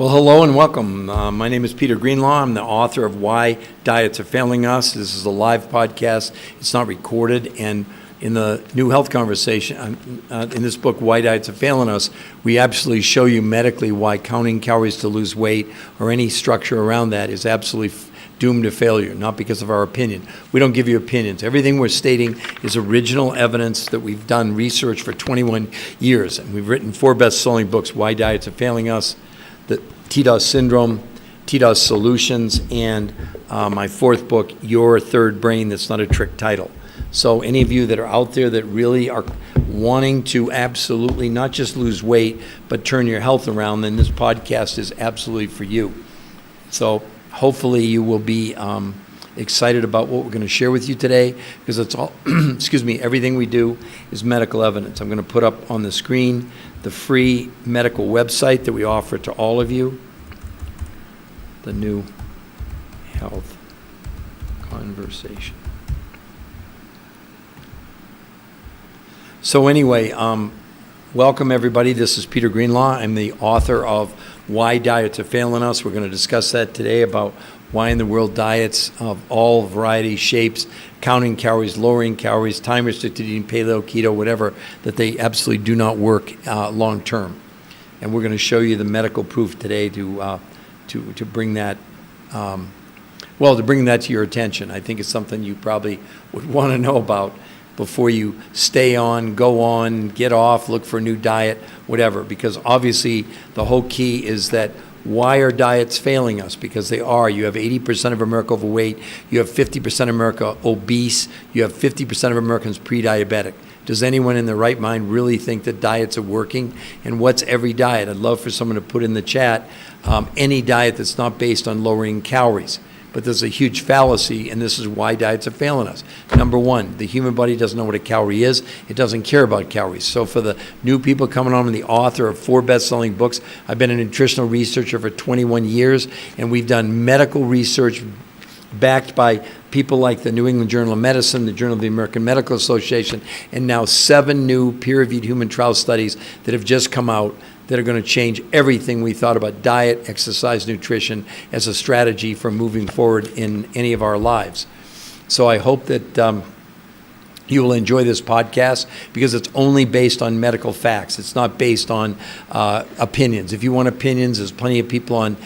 Well, hello and welcome. My name is Peter Greenlaw. I'm the author of Why Diets Are Failing Us. This is a live podcast. It's not recorded. And in the New Health Conversation, in this book, Why Diets Are Failing Us, we absolutely show you medically why counting calories to lose weight or any structure around that is absolutely doomed to failure, not because of our opinion. We don't give you opinions. Everything we're stating is original evidence that we've done research for 21 years. And we've written 4 best-selling books, Why Diets Are Failing Us, the Tios Syndrome, Tios Solutions, and my 4th book, Your Third Brain That's Not a Trick title. So any of you that are out there that really are wanting to absolutely not just lose weight, but turn your health around, then this podcast is absolutely for you. So hopefully you will be excited about what we're going to share with you today, because it's all, everything we do is medical evidence. I'm going to put up on the screen the free medical website that we offer to all of you, the New Health Conversation. So anyway, welcome everybody. This is Peter Greenlaw. I'm the author of Why Diets Are Failing Us. We're going to discuss that today, about why in the world diets of all varieties, shapes, counting calories, lowering calories, time-restricted eating, paleo, keto, whatever, that they absolutely do not work long-term. And we're going to show you the medical proof today to bring that, to bring that to your attention. I think it's something you probably would want to know about before you stay on, go on, get off, look for a new diet, whatever. Because obviously the whole key is that why are diets failing us? Because they are. You have 80% of America overweight. You have 50% of America obese. You have 50% of Americans pre-diabetic. Does anyone in their right mind really think that diets are working? And what's every diet? I'd love for someone to put in the chat any diet that's not based on lowering calories. But there's a huge fallacy, and this is why diets are failing us. Number one, the human body doesn't know what a calorie is. It doesn't care about calories. So for the new people coming on, I'm the author of 4 best-selling books. I've been a nutritional researcher for 21 years, and we've done medical research backed by people like the New England Journal of Medicine, the Journal of the American Medical Association, and now 7 new peer-reviewed human trial studies that have just come out that are going to change everything we thought about diet, exercise, nutrition as a strategy for moving forward in any of our lives. So I hope that you will enjoy this podcast, because it's only based on medical facts. It's not based on opinions. If you want opinions, there's plenty of people on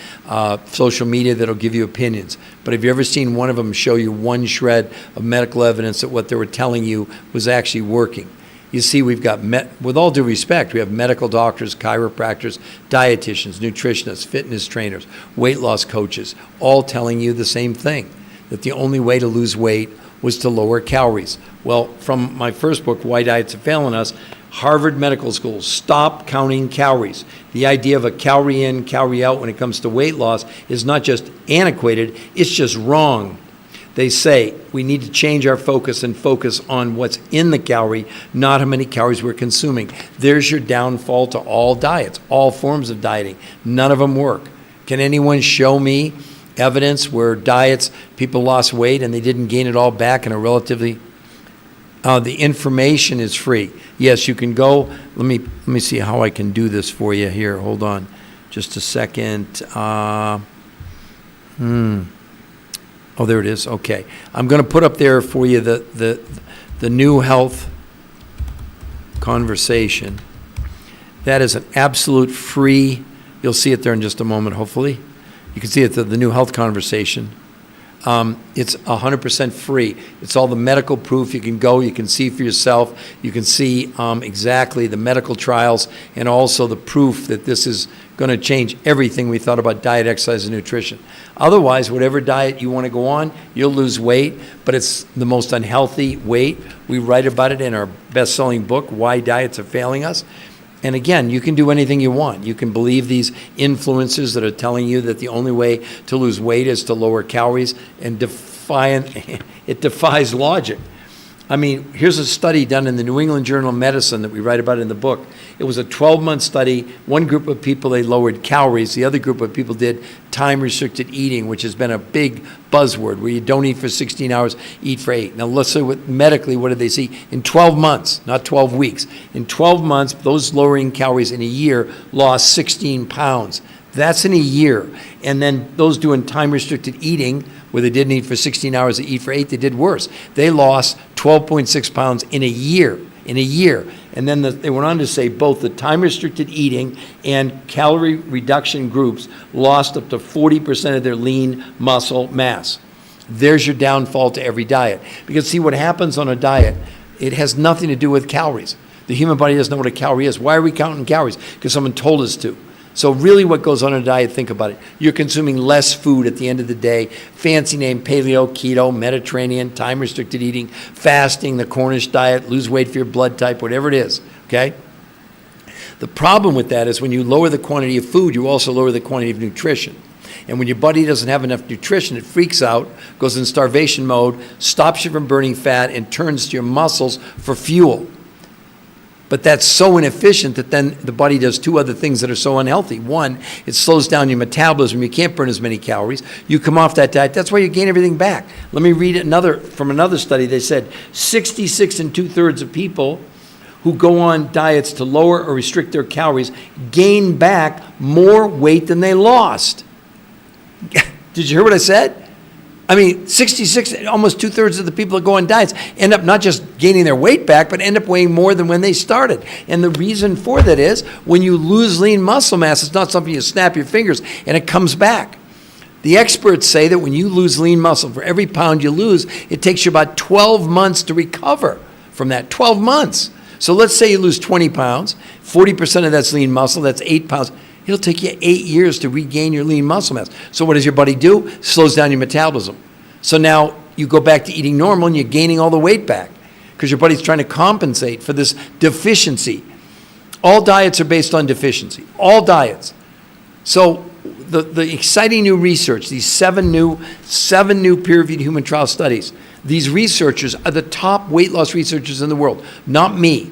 social media that'll give you opinions. But have you ever seen one of them show you one shred of medical evidence that what they were telling you was actually working? You see, we've got, with all due respect, we have medical doctors, chiropractors, dietitians, nutritionists, fitness trainers, weight loss coaches, all telling you the same thing, that the only way to lose weight was to lower calories. Well, from my first book, Why Diets Are Failing Us, Harvard Medical School, stop counting calories. The idea of a calorie in, calorie out when it comes to weight loss is not just antiquated, it's just wrong. They say we need to change our focus and focus on what's in the calorie, not how many calories we're consuming. There's your downfall to all diets, all forms of dieting. None of them work. Can anyone show me evidence where diets, people lost weight and they didn't gain it all back in a relatively... the information is free. Yes, you can go. Let me see how I can do this for you here. Hold on just a second. Oh, there it is. Okay. I'm going to put up there for you the New Health Conversation. That is an absolute free, you'll see it there in just a moment, hopefully. You can see it, the New Health Conversation. It's 100% free. It's all the medical proof. You can go, you can see for yourself. You can see exactly the medical trials and also the proof that this is going to change everything we thought about diet, exercise, and nutrition. Otherwise, whatever diet you want to go on, you'll lose weight, but it's the most unhealthy weight. We write about it in our best-selling book, Why Diets Are Failing Us. And again, you can do anything you want. You can believe these influencers that are telling you that the only way to lose weight is to lower calories, and it defies logic. I mean, here's a study done in the New England Journal of Medicine that we write about in the book. It was a 12-month study. One group of people, they lowered calories. The other group of people did time-restricted eating, which has been a big buzzword, where you don't eat for 16 hours, eat for 8. Now, let's say medically, what did they see? In 12 months, not 12 weeks. In 12 months, those lowering calories in a year lost 16 pounds. That's in a year. And then those doing time-restricted eating, where they didn't eat for 16 hours, they eat for 8, they did worse. They lost 12.6 pounds in a year. And then they went on to say both the time-restricted eating and calorie reduction groups lost up to 40% of their lean muscle mass. There's your downfall to every diet. Because see, what happens on a diet, it has nothing to do with calories. The human body doesn't know what a calorie is. Why are we counting calories? Because someone told us to. So really what goes on in a diet, think about it. You're consuming less food at the end of the day. Fancy name, paleo, keto, Mediterranean, time-restricted eating, fasting, the Cornish diet, lose weight for your blood type, whatever it is, okay? The problem with that is when you lower the quantity of food, you also lower the quantity of nutrition. And when your body doesn't have enough nutrition, it freaks out, goes in starvation mode, stops you from burning fat, and turns to your muscles for fuel. But that's so inefficient that then the body does two other things that are so unhealthy. One, it slows down your metabolism. You can't burn as many calories. You come off that diet. That's why you gain everything back. Let me read from another study. They said 66 2/3 of people who go on diets to lower or restrict their calories gain back more weight than they lost. Did you hear what I said? I mean, 66, almost 2/3 of the people that go on diets end up not just gaining their weight back, but end up weighing more than when they started. And the reason for that is when you lose lean muscle mass, it's not something you snap your fingers and it comes back. The experts say that when you lose lean muscle, for every pound you lose, it takes you about 12 months to recover from that. 12 months. So let's say you lose 20 pounds, 40% of that's lean muscle, that's 8 pounds. It'll take you 8 years to regain your lean muscle mass. So what does your body do? Slows down your metabolism. So now you go back to eating normal and you're gaining all the weight back because your body's trying to compensate for this deficiency. All diets are based on deficiency. All diets. So the exciting new research, these seven new peer-reviewed human trial studies, these researchers are the top weight loss researchers in the world, not me.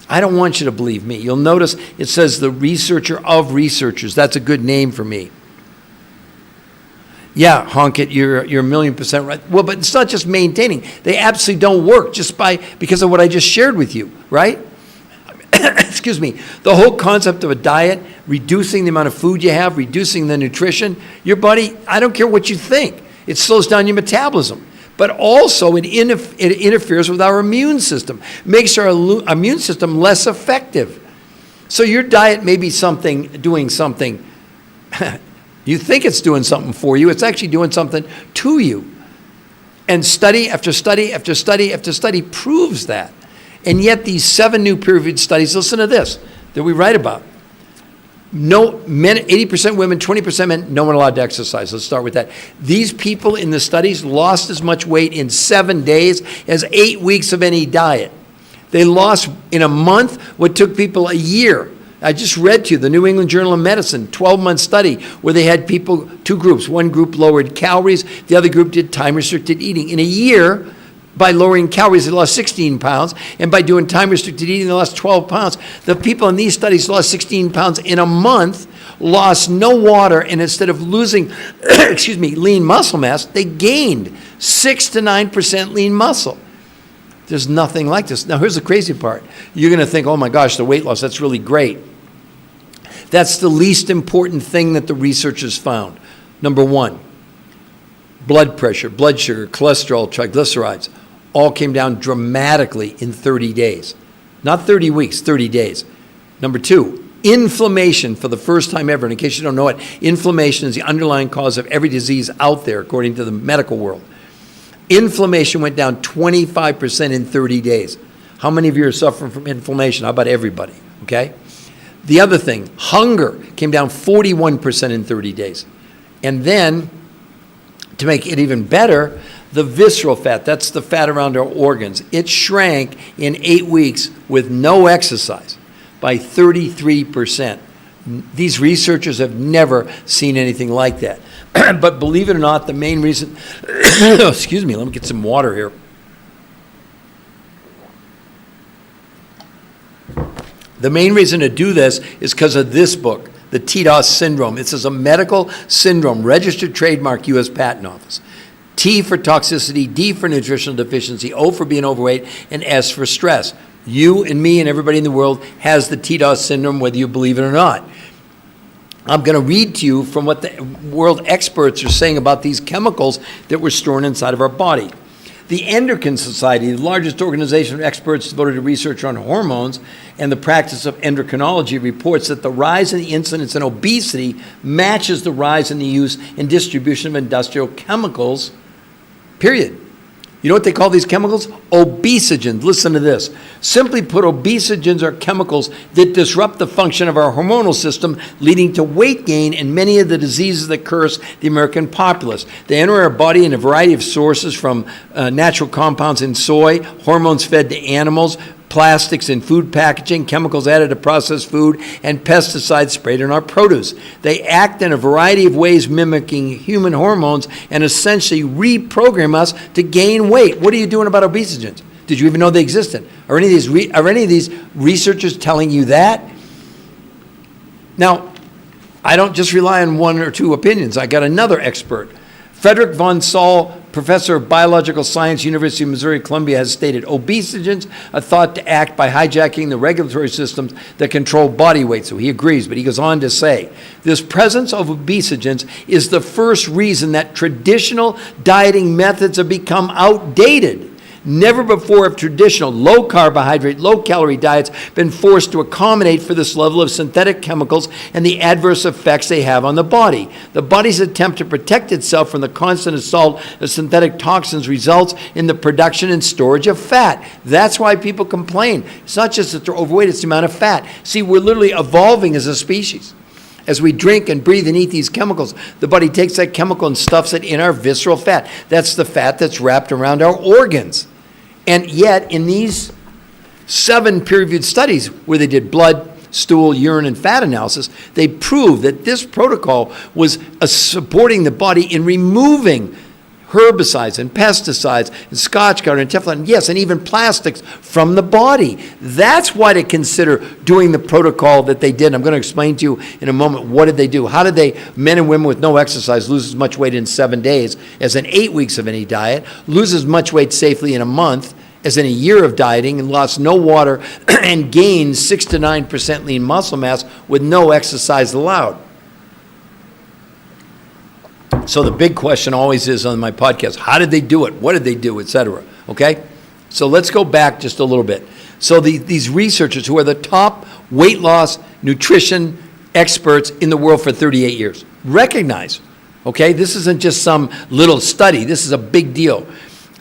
I don't want you to believe me. You'll notice it says the researcher of researchers. That's a good name for me. Yeah, honk it, you're 1,000,000% right. Well, but it's not just maintaining. They absolutely don't work because of what I just shared with you, right? Excuse me. The whole concept of a diet, reducing the amount of food you have, reducing the nutrition, your body, I don't care what you think. It slows down your metabolism. But also it interferes with our immune system, makes our immune system less effective. So your diet may be doing something, you think it's doing something for you, it's actually doing something to you. And study after study after study after study proves that. And yet these 7 new peer-reviewed studies, listen to this, that we write about. No men, 80% women, 20% men, no one allowed to exercise. Let's start with that. These people in the studies lost as much weight in 7 days as 8 weeks of any diet. They lost in a month what took people a year. I just read to you the New England Journal of Medicine 12-month study where they had people, 2 groups. One group lowered calories, the other group did time-restricted eating. In a year, by lowering calories, they lost 16 pounds, and by doing time-restricted eating, they lost 12 pounds. The people in these studies lost 16 pounds in a month, lost no water, and instead of losing, lean muscle mass, they gained 6 to 9% lean muscle. There's nothing like this. Now, here's the crazy part. You're going to think, oh my gosh, the weight loss, that's really great. That's the least important thing that the researchers found. Number 1, blood pressure, blood sugar, cholesterol, triglycerides, all came down dramatically in 30 days. Not 30 weeks, 30 days. Number 2, inflammation for the first time ever. And in case you don't know it, inflammation is the underlying cause of every disease out there, according to the medical world. Inflammation went down 25% in 30 days. How many of you are suffering from inflammation? How about everybody? Okay? The other thing, hunger came down 41% in 30 days. And then, to make it even better, the visceral fat, that's the fat around our organs, it shrank in 8 weeks with no exercise by 33%. These researchers have never seen anything like that. But believe it or not, the main reason, excuse me, let me get some water here. The main reason to do this is because of this book, the Tios Syndrome. This is a medical syndrome, registered trademark, U.S. Patent Office. T for toxicity, D for nutritional deficiency, O for being overweight, and S for stress. You and me and everybody in the world has the Tios Syndrome, whether you believe it or not. I'm going to read to you from what the world experts are saying about these chemicals that we're storing inside of our body. The Endocrine Society, the largest organization of experts devoted to research on hormones and the practice of endocrinology, reports that the rise in the incidence in obesity matches the rise in the use and distribution of industrial chemicals, period. You know what they call these chemicals? Obesogens. Listen to this. Simply put, obesogens are chemicals that disrupt the function of our hormonal system, leading to weight gain and many of the diseases that curse the American populace. They enter our body in a variety of sources, from natural compounds in soy, hormones fed to animals, plastics in food packaging, chemicals added to processed food, and pesticides sprayed in our produce. They act in a variety of ways mimicking human hormones and essentially reprogram us to gain weight. What are you doing about obesogens? Did you even know they existed? Are any of these researchers telling you that? Now, I don't just rely on one or two opinions. I got another expert. Frederick von Saul, professor of biological science, University of Missouri, Columbia, has stated, obesogens are thought to act by hijacking the regulatory systems that control body weight. So he agrees, but he goes on to say, this presence of obesogens is the first reason that traditional dieting methods have become outdated. Never before have traditional low-carbohydrate, low-calorie diets been forced to accommodate for this level of synthetic chemicals and the adverse effects they have on the body. The body's attempt to protect itself from the constant assault of synthetic toxins results in the production and storage of fat. That's why people complain. It's not just that they're overweight, it's the amount of fat. See, we're literally evolving as a species. As we drink and breathe and eat these chemicals, the body takes that chemical and stuffs it in our visceral fat. That's the fat that's wrapped around our organs. And yet, in these 7 peer-reviewed studies where they did blood, stool, urine, and fat analysis, they proved that this protocol was supporting the body in removing herbicides and pesticides and Scotch-Guard and Teflon, and yes, and even plastics from the body. That's why to consider doing the protocol that they did. I'm going to explain to you in a moment, what did they do? How did they, men and women with no exercise, lose as much weight in 7 days as in 8 weeks of any diet, lose as much weight safely in a month as in a year of dieting, and lost no water and gained 6 to 9% lean muscle mass with no exercise allowed. So the big question always is on my podcast, how did they do it? What did they do, et cetera? Okay? So let's go back just a little bit. So these researchers who are the top weight loss nutrition experts in the world for 38 years recognize, okay, this isn't just some little study. This is a big deal.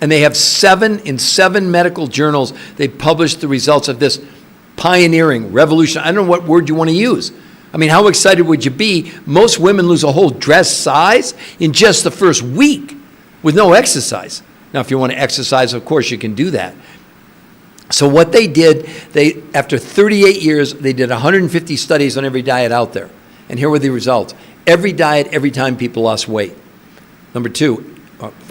And they have 7 medical journals, they published the results of this pioneering revolution. I don't know what word you want to use. I mean, how excited would you be? Most women lose a whole dress size in just the first week with no exercise. Now, if you want to exercise, of course, you can do that. So what they did, after 38 years, they did 150 studies on every diet out there. And here were the results. Every diet, every time people lost weight. Number 2,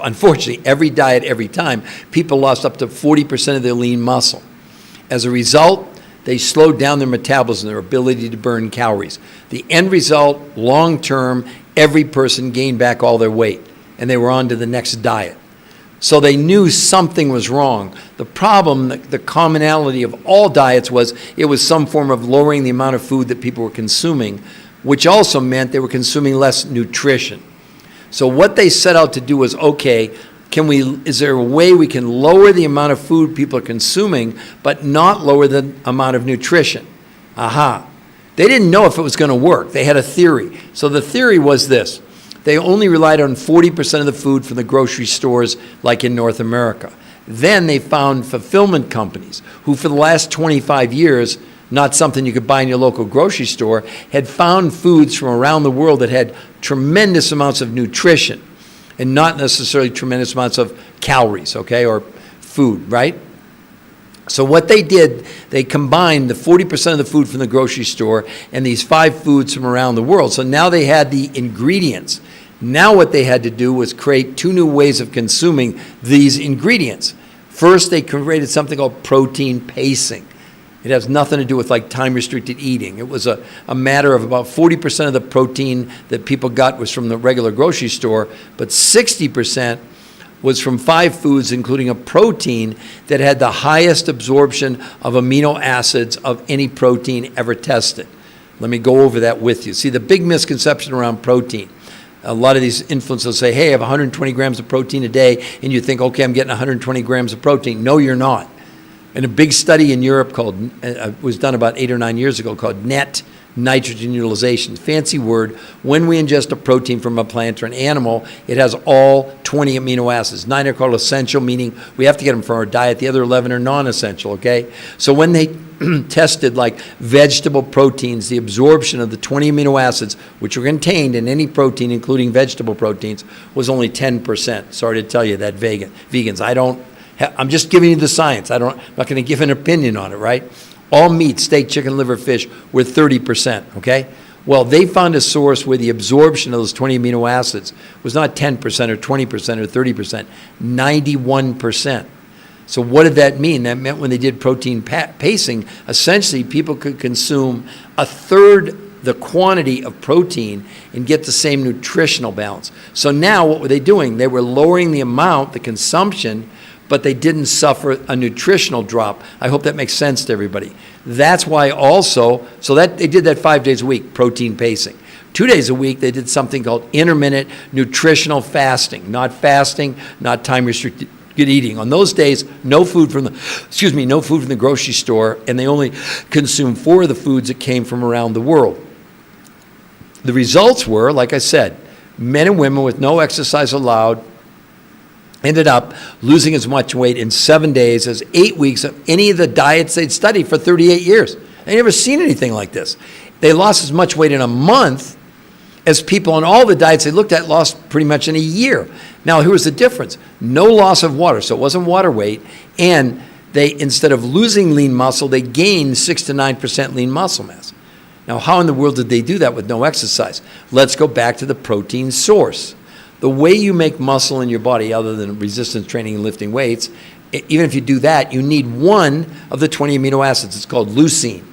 unfortunately, every diet, every time, people lost up to 40% of their lean muscle. As a result, they slowed down their metabolism, their ability to burn calories. The end result, long term, every person gained back all their weight, and they were on to the next diet. So they knew something was wrong. The problem, the commonality of all diets was it was some form of lowering the amount of food that people were consuming, which also meant they were consuming less nutrition. So what they set out to do was, okay, is there a way we can lower the amount of food people are consuming, but not lower the amount of nutrition? Aha. They didn't know if it was going to work. They had a theory. So the theory was this. They only relied on 40% of the food from the grocery stores, like in North America. Then they found fulfillment companies who, for the last 25 years, not something you could buy in your local grocery store, had found foods from around the world that had tremendous amounts of nutrition and not necessarily tremendous amounts of calories, okay, or food, right? So what they did, they combined the 40% of the food from the grocery store and these 5 foods from around the world. So now they had the ingredients. Now what they had to do was create 2 new ways of consuming these ingredients. First, they created something called protein pacing. It has nothing to do with like time-restricted eating. It was a matter of about 40% of the protein that people got was from the regular grocery store, but 60% was from 5 foods, including a protein that had the highest absorption of amino acids of any protein ever tested. Let me go over that with you. See, the big misconception around protein. A lot of these influencers say, hey, I have 120 grams of protein a day, and you think, okay, I'm getting 120 grams of protein. No, you're not. And a big study in Europe was done about 8 or 9 years ago called net nitrogen utilization. Fancy word. When we ingest a protein from a plant or an animal, it has all 20 amino acids. 9 are called essential, meaning we have to get them from our diet. The other 11 are non-essential, okay? So when they tested like vegetable proteins, the absorption of the 20 amino acids, which are contained in any protein, including vegetable proteins, was only 10%. Sorry to tell you that, vegans. I'm just giving you the science. I'm not going to give an opinion on it, right? All meat, steak, chicken, liver, fish were 30%, okay? Well, they found a source where the absorption of those 20 amino acids was not 10% or 20% or 30%, 91%. So what did that mean? That meant when they did protein pacing, essentially people could consume a third the quantity of protein and get the same nutritional balance. So now what were they doing? They were lowering the amount, the consumption, but they didn't suffer a nutritional drop. I hope that makes sense to everybody. That's why also, so that they did that 5 days a week, protein pacing. 2 days a week, they did something called intermittent nutritional fasting. Not fasting, not time-restricted eating. On those days, no food from the grocery store, and they only consumed 4 of the foods that came from around the world. The results were, like I said, men and women with no exercise allowed ended up losing as much weight in 7 days as 8 weeks of any of the diets they'd studied for 38 years. They never seen anything like this. They lost as much weight in a month as people on all the diets they looked at lost pretty much in a year. Now, here was the difference. No loss of water, so it wasn't water weight, and they, instead of losing lean muscle, they gained 6 to 9% lean muscle mass. Now, how in the world did they do that with no exercise? Let's go back to the protein source. The way you make muscle in your body, other than resistance training and lifting weights, even if you do that, you need one of the 20 amino acids. It's called leucine.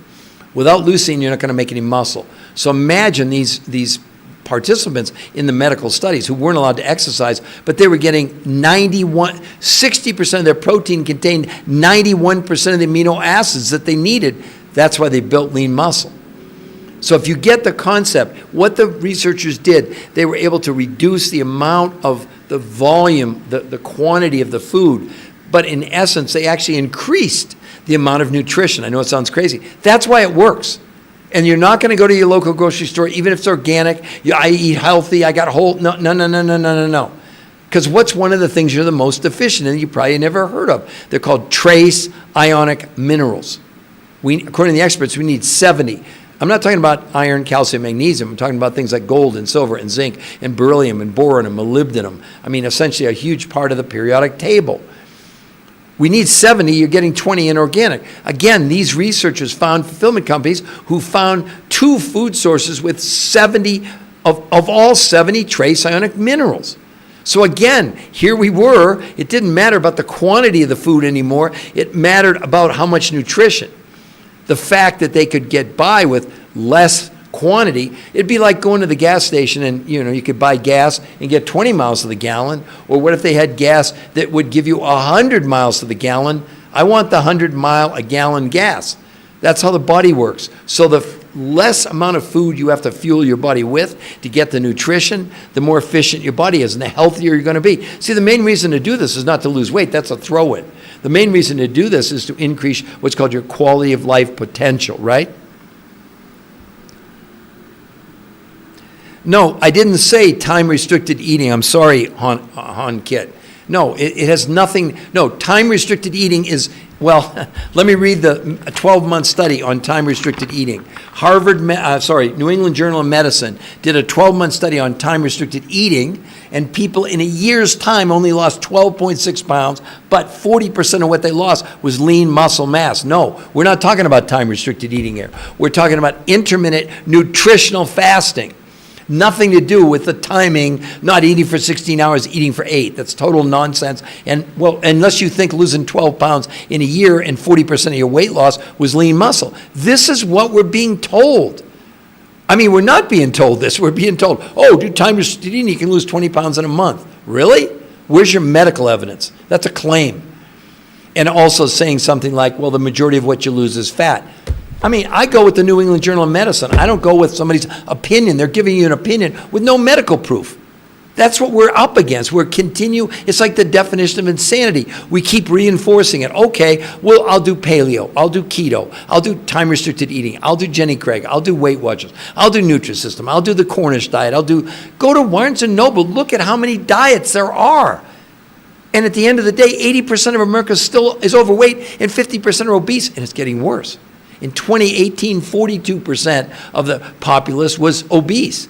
Without leucine, you're not going to make any muscle. So imagine these participants in the medical studies who weren't allowed to exercise, but they were getting 60% of their protein contained 91% of the amino acids that they needed. That's why they built lean muscle. So if you get the concept, what the researchers did, they were able to reduce the amount of the volume, the quantity of the food, but in essence, they actually increased the amount of nutrition. I know it sounds crazy. That's why it works. And you're not going to go to your local grocery store, even if it's organic. I eat healthy, I got whole, no. Because what's one of the things you're the most deficient in you probably never heard of? They're called trace ionic minerals. According to the experts, we need 70. I'm not talking about iron, calcium, magnesium. I'm talking about things like gold and silver and zinc and beryllium and boron and molybdenum. I mean, essentially a huge part of the periodic table. We need 70, you're getting 20 inorganic. Again, these researchers found fulfillment companies who found 2 food sources with 70 of all 70 trace ionic minerals. So again, here we were. It didn't matter about the quantity of the food anymore. It mattered about how much nutrition. The fact that they could get by with less quantity, it'd be like going to the gas station and, you could buy gas and get 20 miles to the gallon. Or what if they had gas that would give you 100 miles to the gallon? I want the 100 mile a gallon gas. That's how the body works. So the less amount of food you have to fuel your body with to get the nutrition, the more efficient your body is and the healthier you're going to be. See, the main reason to do this is not to lose weight. That's a throw-in. The main reason to do this is to increase what's called your quality of life potential, right? No, I didn't say time-restricted eating. I'm sorry, Han Kit. No, it has nothing. No, time-restricted eating is, well, let me read the 12-month study on time-restricted eating. New England Journal of Medicine did a 12-month study on time-restricted eating, and people in a year's time only lost 12.6 pounds, but 40% of what they lost was lean muscle mass. No, we're not talking about time-restricted eating here. We're talking about intermittent nutritional fasting. Nothing to do with the timing, not eating for 16 hours, eating for 8. That's total nonsense. And, well, unless you think losing 12 pounds in a year and 40% of your weight loss was lean muscle. This is what we're being told. I mean, we're not being told this. We're being told, do time-restricted eating, you can lose 20 pounds in a month. Really? Where's your medical evidence? That's a claim. And also saying something like, well, the majority of what you lose is fat. I mean, I go with the New England Journal of Medicine. I don't go with somebody's opinion. They're giving you an opinion with no medical proof. That's what we're up against. It's like the definition of insanity. We keep reinforcing it. Okay, well, I'll do paleo. I'll do keto. I'll do time-restricted eating. I'll do Jenny Craig. I'll do Weight Watchers. I'll do Nutrisystem. I'll do the Cornish diet. Go to Barnes & Noble. Look at how many diets there are. And at the end of the day, 80% of America still is overweight and 50% are obese, and it's getting worse. In 2018, 42% of the populace was obese.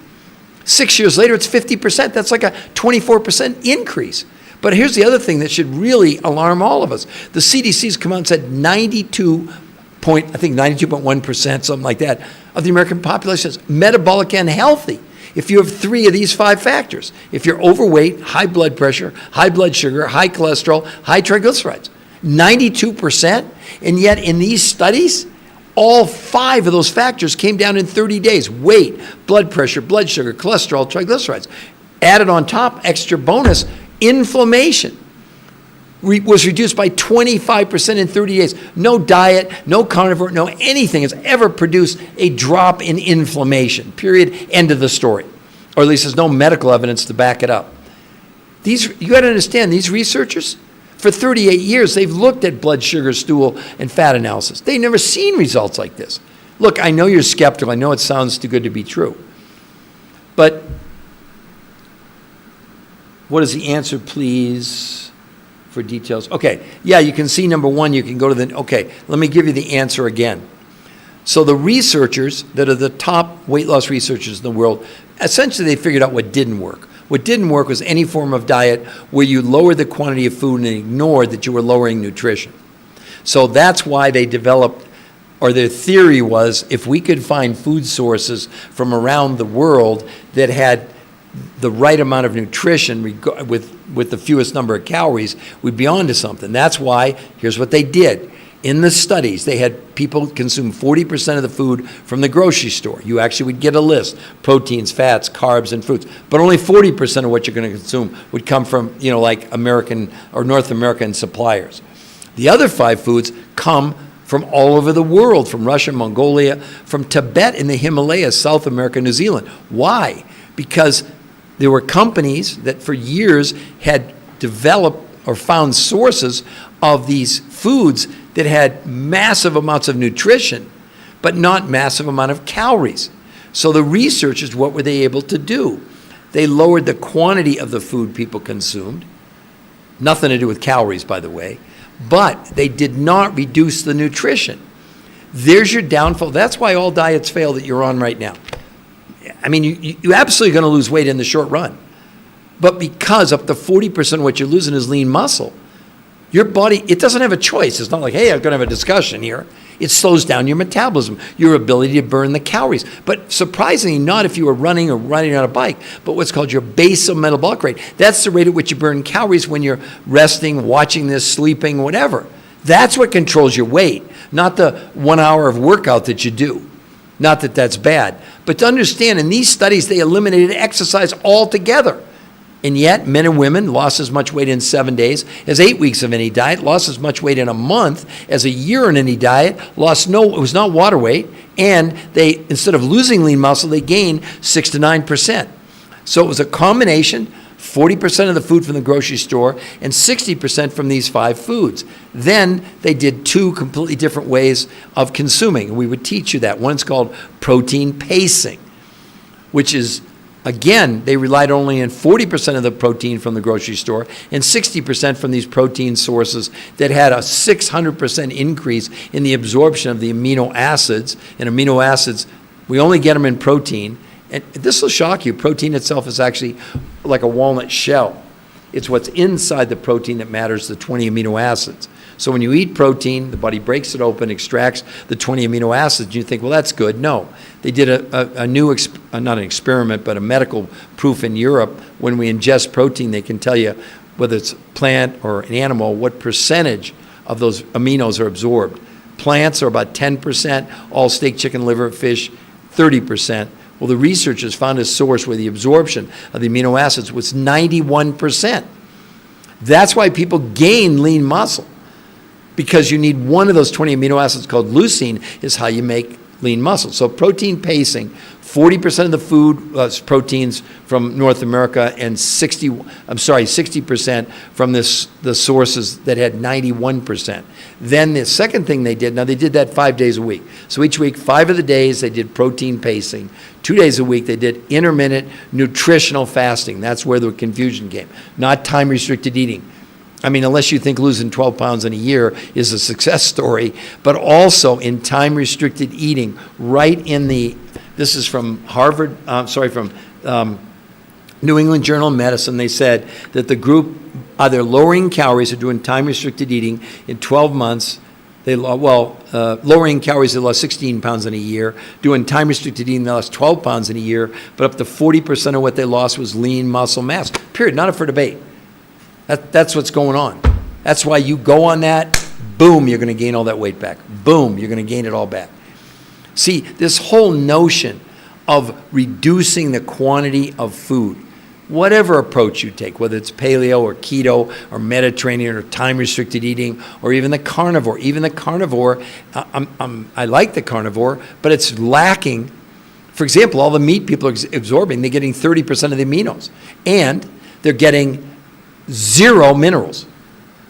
6 years later, it's 50%. That's like a 24% increase. But here's the other thing that should really alarm all of us. The CDC's come out and said 92.1%, something like that, of the American population is metabolic and healthy. If you have 3 of these 5 factors, if you're overweight, high blood pressure, high blood sugar, high cholesterol, high triglycerides, 92%, and yet in these studies, all 5 of those factors came down in 30 days. Weight, blood pressure, blood sugar, cholesterol, triglycerides. Added on top, extra bonus, inflammation was reduced by 25% in 30 days. No diet, no carnivore, no anything has ever produced a drop in inflammation. Period. End of the story. Or at least there's no medical evidence to back it up. You got to understand, these researchers, for 38 years, they've looked at blood sugar, stool, and fat analysis. They've never seen results like this. Look, I know you're skeptical. I know it sounds too good to be true. But what is the answer, please, for details? Okay, yeah, you can see number 1. You can go to okay, let me give you the answer again. So the researchers that are the top weight loss researchers in the world, essentially they figured out what didn't work. What didn't work was any form of diet where you lowered the quantity of food and ignored that you were lowering nutrition. So that's why they developed, or their theory was, if we could find food sources from around the world that had the right amount of nutrition with the fewest number of calories, we'd be on to something. That's why, here's what they did. In the studies, they had people consume 40% of the food from the grocery store. You actually would get a list: proteins, fats, carbs, and fruits. But only 40% of what you're going to consume would come from, like American or North American suppliers. The other 5 foods come from all over the world, from Russia, Mongolia, from Tibet in the Himalayas, South America, New Zealand. Why? Because there were companies that for years had developed or found sources of these foods that had massive amounts of nutrition, but not massive amount of calories. So the researchers, what were they able to do? They lowered the quantity of the food people consumed. Nothing to do with calories, by the way. But they did not reduce the nutrition. There's your downfall. That's why all diets fail that you're on right now. I mean, you're absolutely going to lose weight in the short run. But because up to 40% of what you're losing is lean muscle, your body, it doesn't have a choice. It's not like, hey, I'm going to have a discussion here. It slows down your metabolism, your ability to burn the calories. But surprisingly, not if you were running or riding on a bike, but what's called your basal metabolic rate. That's the rate at which you burn calories when you're resting, watching this, sleeping, whatever. That's what controls your weight, not the 1 hour of workout that you do. Not that that's bad. But to understand, in these studies, they eliminated exercise altogether. And yet, men and women lost as much weight in 7 days as 8 weeks of any diet, lost as much weight in a month as a year in any diet, it was not water weight, and they, instead of losing lean muscle, they gained 6 to 9%. So it was a combination, 40% of the food from the grocery store and 60% from these 5 foods. Then they did 2 completely different ways of consuming, and we would teach you that. One's called protein pacing, which is, again, they relied only on 40% of the protein from the grocery store and 60% from these protein sources that had a 600% increase in the absorption of the amino acids. And amino acids, we only get them in protein. And this will shock you. Protein itself is actually like a walnut shell. It's what's inside the protein that matters, the 20 amino acids. So when you eat protein, the body breaks it open, extracts the 20 amino acids. You think, well, that's good. No. They did a new, not an experiment, but a medical proof in Europe. When we ingest protein, they can tell you, whether it's plant or an animal, what percentage of those aminos are absorbed. Plants are about 10%, all steak, chicken, liver, fish, 30%. Well, the researchers found a source where the absorption of the amino acids was 91%. That's why people gain lean muscle. because you need one of those 20 amino acids called leucine is how you make lean muscle. So protein pacing, 40% of the food was proteins from North America and 60% from the sources that had 91%. Then the second thing they did, now they did that 5 days a week. So each week, 5 of the days they did protein pacing. 2 days a week they did intermittent nutritional fasting. That's where the confusion came, not time-restricted eating. I mean, unless you think losing 12 pounds in a year is a success story, but also in time-restricted eating, right in this is from New England Journal of Medicine. They said that the group, either lowering calories or doing time-restricted eating in 12 months, lowering calories, they lost 16 pounds in a year. Doing time-restricted eating, they lost 12 pounds in a year, but up to 40% of what they lost was lean muscle mass. Period, not up for debate. That's what's going on. That's why you go on that, boom, you're going to gain all that weight back. Boom, you're going to gain it all back. See, this whole notion of reducing the quantity of food, whatever approach you take, whether it's paleo or keto or Mediterranean or time-restricted eating or even the carnivore. Even the carnivore, I like the carnivore, but it's lacking. For example, all the meat people are absorbing, they're getting 30% of the aminos. And they're getting 0 minerals.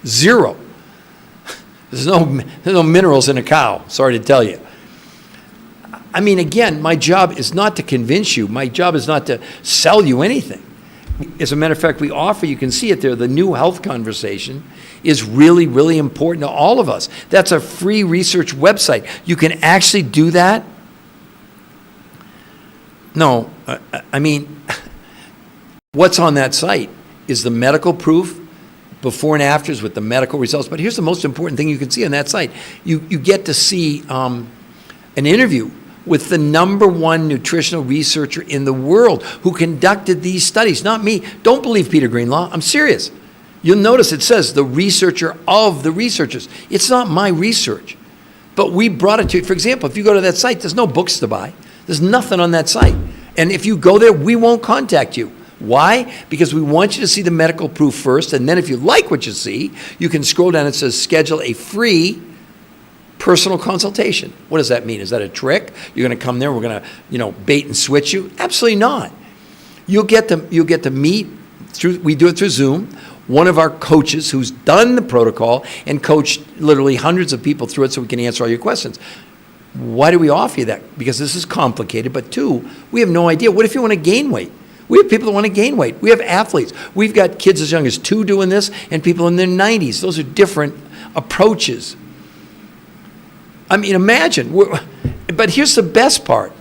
0. There's no minerals in a cow, sorry to tell you. I mean, again, my job is not to convince you. My job is not to sell you anything. As a matter of fact, we offer, you can see it there, the new health conversation is really, really important to all of us. That's a free research website. You can actually do that. No, I mean, what's on that site is the medical proof, before and afters with the medical results. But here's the most important thing you can see on that site. You get to see an interview with the #1 nutritional researcher in the world who conducted these studies, not me. Don't believe Peter Greenlaw. I'm serious. You'll notice it says the researcher of the researchers. It's not my research, but we brought it to you. For example, if you go to that site, there's no books to buy. There's nothing on that site. And if you go there, we won't contact you. Why? Because we want you to see the medical proof first, and then if you like what you see, you can scroll down. It says schedule a free personal consultation. What does that mean? Is that a trick? You're going to come there, we're going to, bait and switch you? Absolutely not. You'll get to meet through, we do it through Zoom, one of our coaches who's done the protocol and coached literally hundreds of people through it so we can answer all your questions. Why do we offer you that? Because this is complicated, but 2, we have no idea. What if you want to gain weight? We have people that want to gain weight. We have athletes. We've got kids as young as 2 doing this and people in their 90s. Those are different approaches. I mean, imagine. But here's the best part.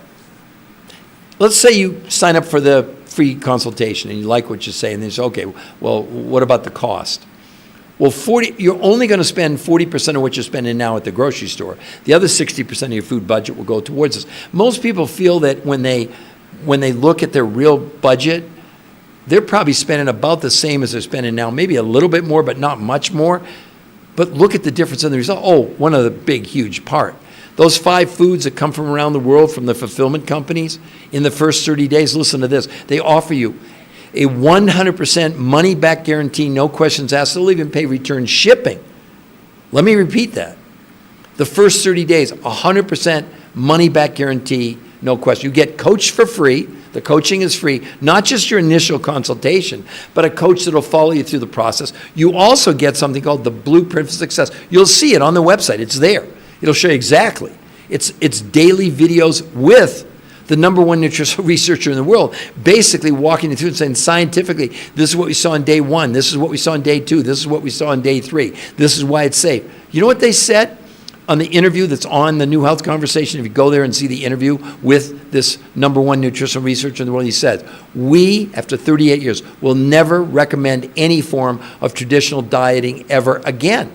Let's say you sign up for the free consultation and you like what you say, and they say, okay, well, what about the cost? Well, you're only going to spend 40% of what you're spending now at the grocery store. The other 60% of your food budget will go towards this. Most people feel that when they look at their real budget, they're probably spending about the same as they're spending now, maybe a little bit more, but not much more. But look at the difference in the result. Oh, one of the big, huge part. Those 5 foods that come from around the world from the fulfillment companies, in the first 30 days, listen to this, they offer you a 100% money-back guarantee, no questions asked. They'll even pay return shipping. Let me repeat that. The first 30 days, 100% money-back guarantee, no question. You get coached for free. The coaching is free, not just your initial consultation, but a coach that will follow you through the process. You also get something called the Blueprint for Success. You'll see it on the website. It's there. It'll show you exactly. It's daily videos with the #1 nutritional researcher in the world, basically walking you through and saying scientifically, this is what we saw on day 1, this is what we saw on day 2, this is what we saw on day 3, this is why it's safe. You know what they said on the interview that's on the New Health Conversation? If you go there and see the interview with this #1 nutritional researcher in the world, he says, we, after 38 years, will never recommend any form of traditional dieting ever again.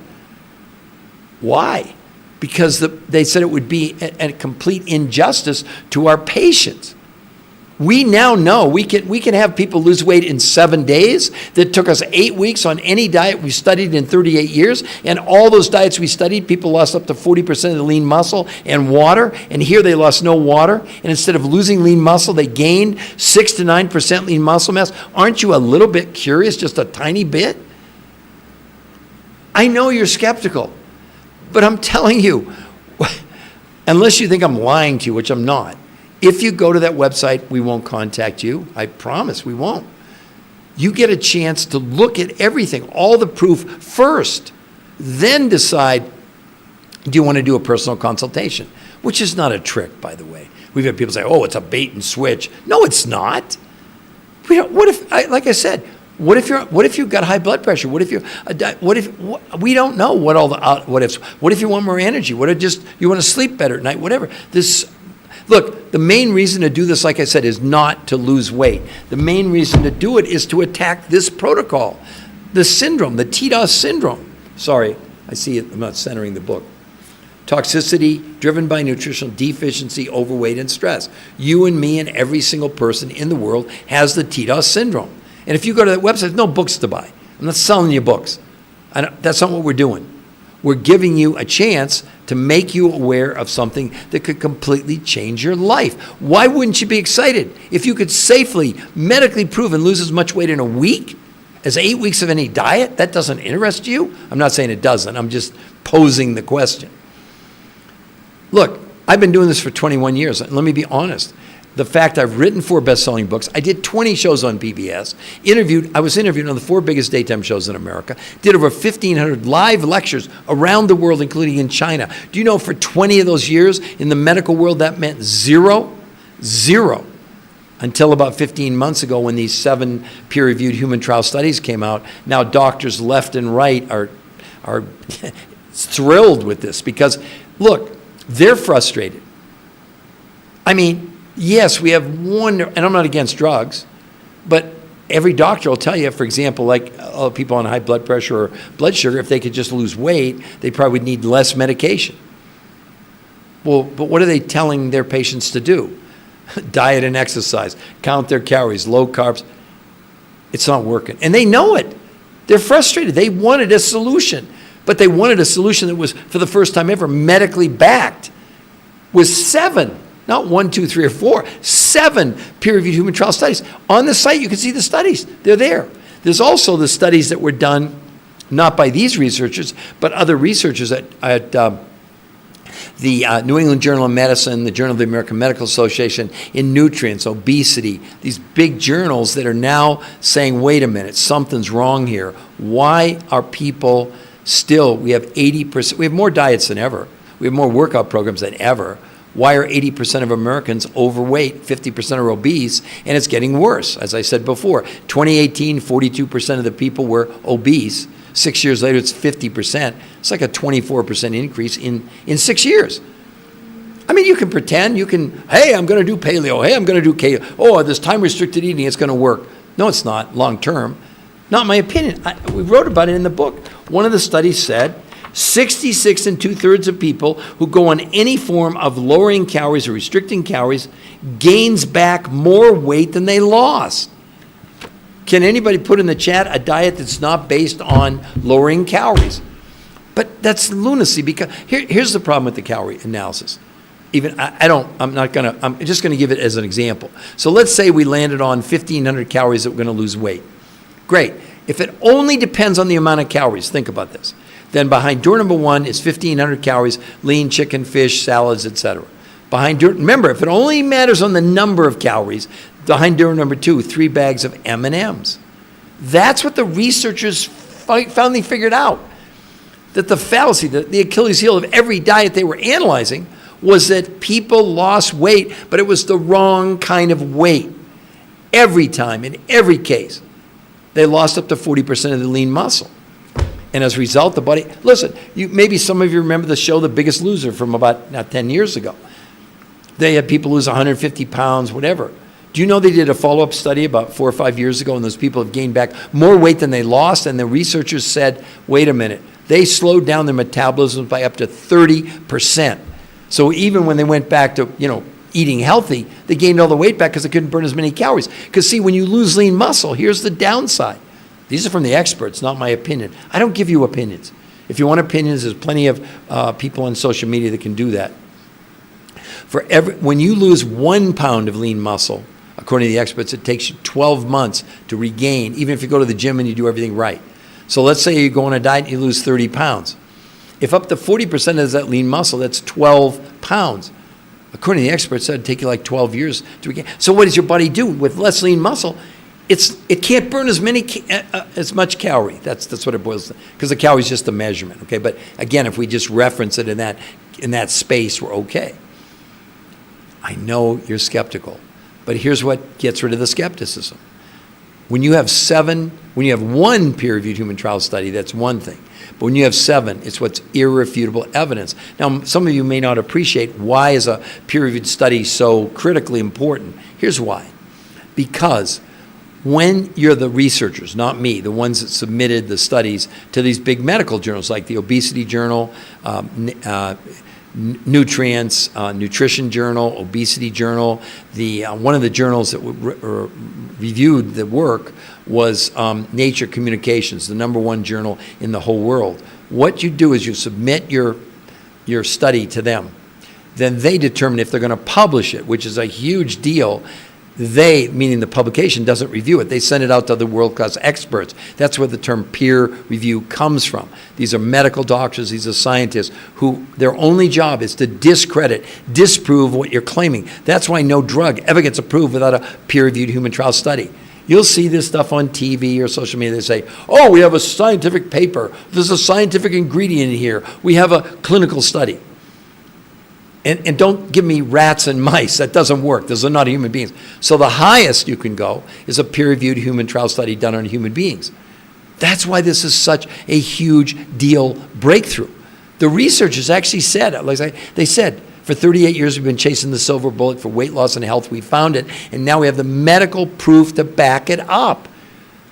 Why? Because they said it would be a complete injustice to our patients. We now know we can have people lose weight in 7 days that took us 8 weeks on any diet we studied in 38 years. And all those diets we studied, people lost up to 40% of the lean muscle and water. And here they lost no water. And instead of losing lean muscle, they gained 6 to 9% lean muscle mass. Aren't you a little bit curious, just a tiny bit? I know you're skeptical. But I'm telling you, unless you think I'm lying to you, which I'm not, if you go to that website, we won't contact you. I promise we won't. You get a chance to look at everything, all the proof first, then decide, do you want to do a personal consultation? Which is not a trick, by the way. We've had people say, oh, it's a bait and switch. No, it's not. What if, like I said, what if you've got high blood pressure? We don't know what all the what ifs. What if you want more energy? What if just you want to sleep better at night? Whatever. Look, the main reason to do this, like I said, is not to lose weight. The main reason to do it is to attack this protocol, the syndrome, the Tios Syndrome. Sorry, I see it. I'm not centering the book. Toxicity driven by nutritional deficiency, overweight, and stress. You and me and every single person in the world has the Tios Syndrome. And if you go to that website, there's no books to buy. I'm not selling you books. That's not what we're doing. We're giving you a chance to make you aware of something that could completely change your life. Why wouldn't you be excited if you could safely, medically prove and lose as much weight in a week as 8 weeks of any diet? That doesn't interest you? I'm not saying it doesn't. I'm just posing the question. Look, I've been doing this for 21 years. Let me be honest. The fact I've written 4 best-selling books, I did 20 shows on PBS, I was interviewed on the 4 biggest daytime shows in America, did over 1,500 live lectures around the world, including in China. Do you know for 20 of those years in the medical world that meant zero? Zero. Until about 15 months ago when these 7 peer-reviewed human trial studies came out. Now doctors left and right are thrilled with this because, look, they're frustrated. I mean, yes, we have and I'm not against drugs, but every doctor will tell you, for example, like people on high blood pressure or blood sugar, if they could just lose weight, they probably would need less medication. Well, but what are they telling their patients to do? Diet and exercise, count their calories, low carbs. It's not working. And they know it. They're frustrated. They wanted a solution, but they wanted a solution that was, for the first time ever, medically backed, with 7 not 1, 2, 3, or 4, 7 peer-reviewed human trial studies. On the site, you can see the studies. They're there. There's also the studies that were done, not by these researchers, but other researchers at the New England Journal of Medicine, the Journal of the American Medical Association, in nutrients, obesity, these big journals that are now saying, wait a minute, something's wrong here. Why are people still, we have 80%, we have more diets than ever. We have more workout programs than ever. Why are 80% of Americans overweight, 50% are obese, and it's getting worse? As I said before, 2018, 42% of the people were obese. 6 years later, it's 50%. It's like a 24% increase in 6 years. I mean, you can pretend, hey, I'm going to do paleo, hey, I'm going to do keto. Oh, this time-restricted eating, it's going to work. No, it's not, long-term. Not my opinion. We wrote about it in the book. One of the studies said 66 2/3 of people who go on any form of lowering calories or restricting calories gains back more weight than they lost. Can anybody put in the chat a diet that's not based on lowering calories? But that's lunacy, because here's the problem with the calorie analysis. I'm just going to give it as an example. So let's say we landed on 1,500 calories that we're going to lose weight. Great. If it only depends on the amount of calories, think about this. Then behind door number 1 is 1,500 calories, lean chicken, fish, salads, etc. Remember, if it only matters on the number of calories, behind door number 2, 3 bags of M&Ms. That's what the researchers finally figured out. That the fallacy, the Achilles heel of every diet they were analyzing was that people lost weight, but it was the wrong kind of weight. Every time, in every case, they lost up to 40% of the lean muscle. And as a result, the body, listen, maybe some of you remember the show The Biggest Loser from about 10 years ago. They had people lose 150 pounds, whatever. Do you know they did a follow-up study about 4 or 5 years ago, and those people have gained back more weight than they lost, and the researchers said, wait a minute, they slowed down their metabolism by up to 30%. So even when they went back to, eating healthy, they gained all the weight back because they couldn't burn as many calories. Because see, when you lose lean muscle, here's the downside. These are from the experts, not my opinion. I don't give you opinions. If you want opinions, there's plenty of people on social media that can do that. When you lose 1 pound of lean muscle, according to the experts, it takes you 12 months to regain, even if you go to the gym and you do everything right. So let's say you go on a diet and you lose 30 pounds. If up to 40% is that lean muscle, that's 12 pounds. According to the experts, that'd take you like 12 years to regain. So what does your body do with less lean muscle? It can't burn as much calorie. That's what it boils down, because the calorie is just a measurement. Okay, but again, if we just reference it in that space, we're okay. I know you're skeptical, but here's what gets rid of the skepticism. When you have one peer-reviewed human trial study, that's one thing. But when you have 7, it's what's irrefutable evidence. Now, some of you may not appreciate why is a peer-reviewed study so critically important. Here's why. Because when you're the researchers, not me, the ones that submitted the studies to these big medical journals like the Obesity Journal, Nutrients, Nutrition Journal, Obesity Journal, one of the journals that reviewed the work was Nature Communications, the #1 journal in the whole world. What you do is you submit your study to them. Then they determine if they're going to publish it, which is a huge deal. They, meaning the publication, doesn't review it. They send it out to other world-class experts. That's where the term peer review comes from. These are medical doctors, these are scientists who their only job is to discredit, disprove what you're claiming. That's why no drug ever gets approved without a peer-reviewed human trial study. You'll see this stuff on TV or social media. They say, oh, we have a scientific paper. There's a scientific ingredient here. We have a clinical study. And don't give me rats and mice. That doesn't work. Those are not human beings. So the highest you can go is a peer-reviewed human trial study done on human beings. That's why this is such a huge deal breakthrough. The researchers actually said, they said, for 38 years we've been chasing the silver bullet for weight loss and health. We found it, and now we have the medical proof to back it up.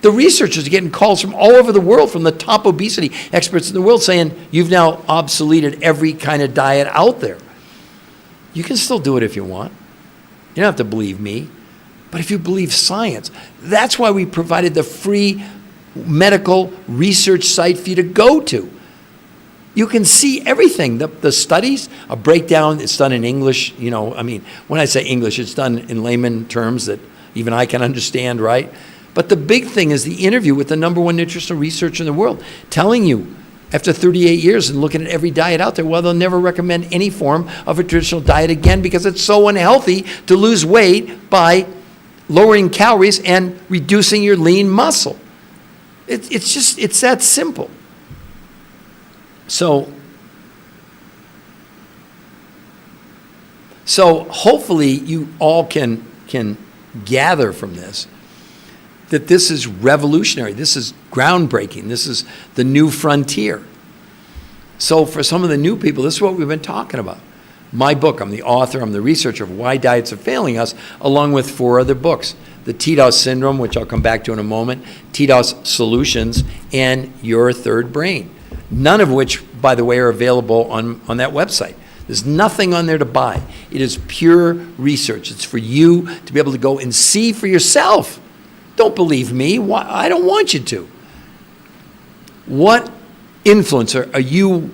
The researchers are getting calls from all over the world, from the top obesity experts in the world, saying, you've now obsoleted every kind of diet out there. You can still do it if you want. You don't have to believe me. But if you believe science, that's why we provided the free medical research site for you to go to. You can see everything. The studies, a breakdown, it's done in English. When I say English, it's done in layman terms that even I can understand, right? But the big thing is the interview with the #1 nutritional researcher in the world, telling you, after 38 years and looking at every diet out there, well, they'll never recommend any form of a traditional diet again because it's so unhealthy to lose weight by lowering calories and reducing your lean muscle. It's that simple. So hopefully you all can gather from this that this is revolutionary. This is groundbreaking. This is the new frontier. So for some of the new people, this is what we've been talking about. My book, I'm the author, I'm the researcher of Why Diets Are Failing Us, along with 4 other books. The Tios Syndrome, which I'll come back to in a moment, Tios Solutions, and Your Third Brain. None of which, by the way, are available on that website. There's nothing on there to buy. It is pure research. It's for you to be able to go and see for yourself. Don't believe me. I don't want you to. What influencer are you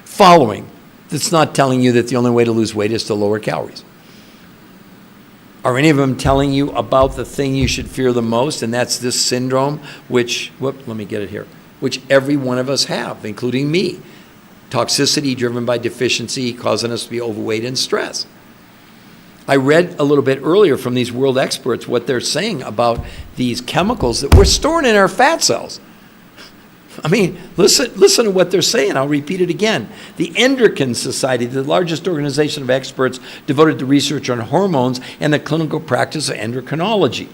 following that's not telling you that the only way to lose weight is to lower calories? Are any of them telling you about the thing you should fear the most, and that's this syndrome, which every one of us have, including me. Toxicity driven by deficiency, causing us to be overweight and stress. I read a little bit earlier from these world experts what they're saying about these chemicals that we're storing in our fat cells. I mean, listen to what they're saying. I'll repeat it again. The Endocrine Society, the largest organization of experts devoted to research on hormones and the clinical practice of endocrinology.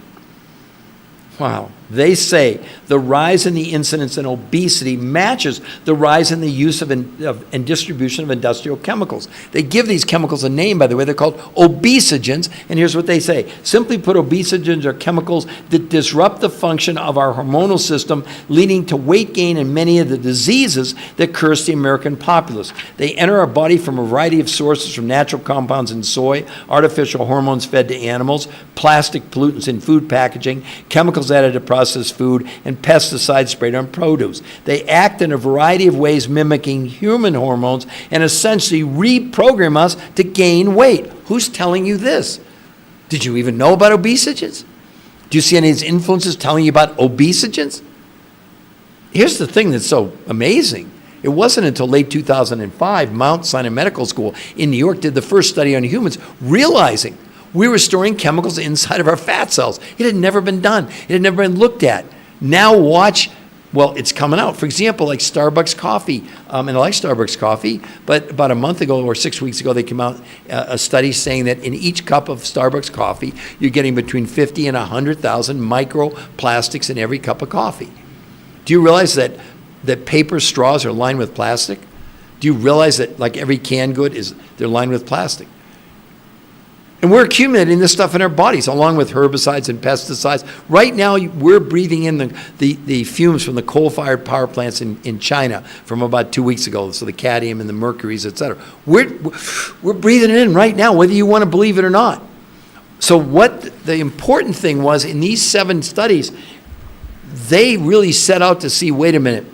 Wow. They say the rise in the incidence in obesity matches the rise in the use of and distribution of industrial chemicals. They give these chemicals a name, by the way. They're called obesogens, and here's what they say. Simply put, obesogens are chemicals that disrupt the function of our hormonal system, leading to weight gain and many of the diseases that curse the American populace. They enter our body from a variety of sources, from natural compounds in soy, artificial hormones fed to animals, plastic pollutants in food packaging, chemicals added to processed food, and pesticides sprayed on produce. They act in a variety of ways mimicking human hormones and essentially reprogram us to gain weight. Who's telling you this? Did you even know about obesogens? Do you see any of these influences telling you about obesogens? Here's the thing that's so amazing. It wasn't until late 2005, Mount Sinai Medical School in New York did the first study on humans, realizing we were storing chemicals inside of our fat cells. It had never been done. It had never been looked at. Now watch, well, it's coming out. For example, like Starbucks coffee, and I like Starbucks coffee, but about a month ago or 6 weeks ago, they came out a study saying that in each cup of Starbucks coffee, you're getting between 50 and 100,000 microplastics in every cup of coffee. Do you realize that paper straws are lined with plastic? Do you realize that like every canned good they're lined with plastic? And we're accumulating this stuff in our bodies along with herbicides and pesticides. Right now, we're breathing in the fumes from the coal-fired power plants in China from about 2 weeks ago, so the cadmium and the mercuries, et cetera. We're breathing it in right now, whether you want to believe it or not. So what the important thing was in these 7 studies, they really set out to see, wait a minute,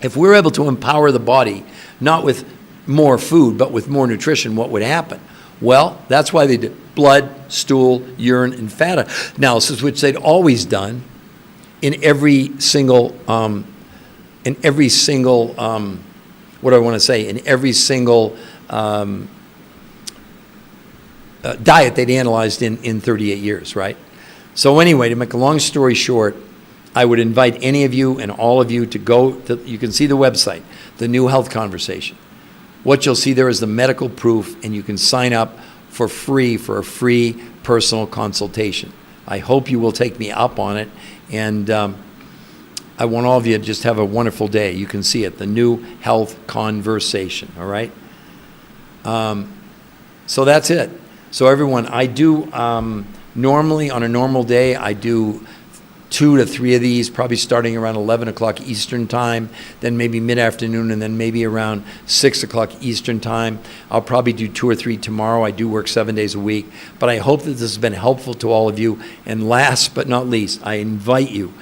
if we're able to empower the body, not with more food, but with more nutrition, what would happen? Well, that's why they did blood, stool, urine, and fat analysis, which they'd always done in every single, what do I want to say, in every single diet they'd analyzed in 38 years, right? So anyway, to make a long story short, I would invite any of you and all of you to go to, you can see the website, The New Health Conversation. What you'll see there is the medical proof, and you can sign up for a free personal consultation. I hope you will take me up on it, and I want all of you to just have a wonderful day. You can see it, The New Health Conversation, all right? So that's it. So everyone, I do, normally on a normal day, I do 2 to 3 of these, probably starting around 11 o'clock Eastern time, then maybe mid-afternoon, and then maybe around 6 o'clock Eastern time. I'll probably do 2 or 3 tomorrow. I do work 7 days a week. But I hope that this has been helpful to all of you. And last but not least, I invite you.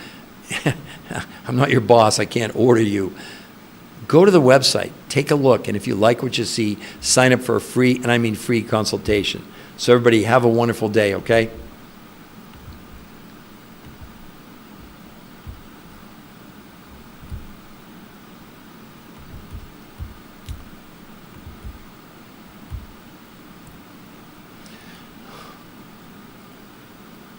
I'm not your boss. I can't order you. Go to the website. Take a look. And if you like what you see, sign up for a free, and I mean free consultation. So everybody have a wonderful day, okay?